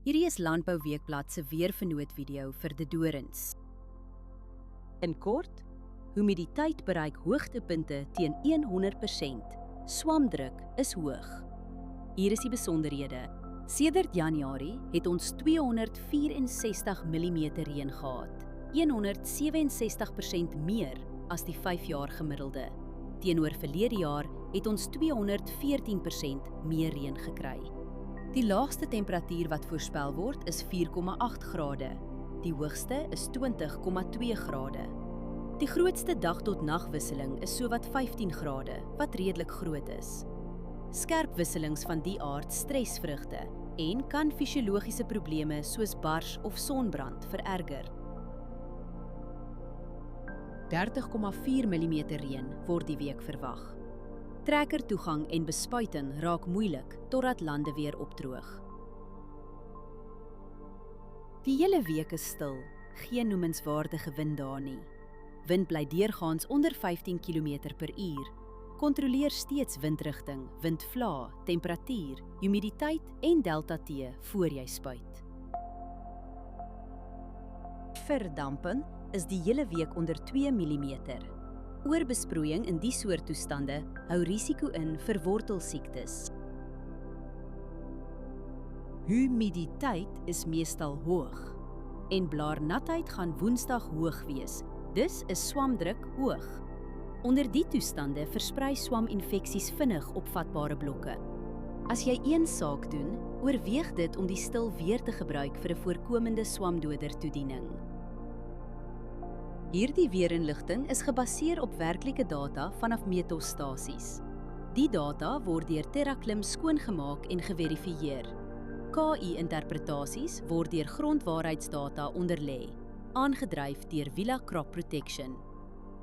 Hierdie is Landbou Weekblad se weervernoot-video vir De Dorings. In kort, humiditeit bereik hoogtepunte teen 100%. Swamdruk is hoog. Hier is die besonderhede. Sedert Januarie het ons 264 mm reën gehad, 167% meer as die 5-jaar gemiddelde. Teenoor verlede jaar het ons 214% meer reën gekry. Die laagste temperatuur wat voorspel word is 4,8 grade. Die hoogste is 20,2 grade. Die grootste dag tot nagwisseling is sowat 15 grade, wat redelik groot is. Skerp wisselings van die aard stres vrugte en kan fisiologiese probleme soos bars of sonbrand vererger. 30,4 mm reën word die week verwag. Trekkertoegang en bespuiting raak moeilik totdat lande weer opdroog. Die hele week is stil, geen noemenswaardige wind daar nie. Wind bly deurgaans onder 15 km/h. Kontroleer steeds windrigting, windvlae, temperatuur, humiditeit en delta T voor jy spuit. Verdamping is die hele week onder 2 mm. Oorbesproeiing in die soort toestande hou risiko in vir wortelsiektes. Humiditeit is meestal hoog en blaarnatheid gaan Woensdag hoog wees. Dus is swamdruk hoog. Onder die toestande versprei swaminfeksies vinnig op vatbare blokke. As jy een saak doen, oorweeg dit om die stil weer te gebruik vir 'n voorkomende swamdoder toediening. Hierdie weerinligting is gebaseer op werklike data vanaf meetstasies. Die data word deur TerraClim skoongemaak en geverifieer. KI-interpretasies word deur grondwaarheidsdata onderlê, aangedryf deur Villa Crop Protection.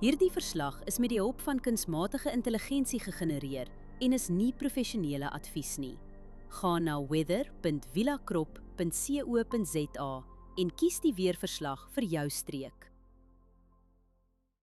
Hierdie verslag is met die hulp van kunsmatige intelligensie gegenereer en is nie professionele advies nie. Gaan na weather.villacrop.co.za en kies die weerverslag vir jou streek.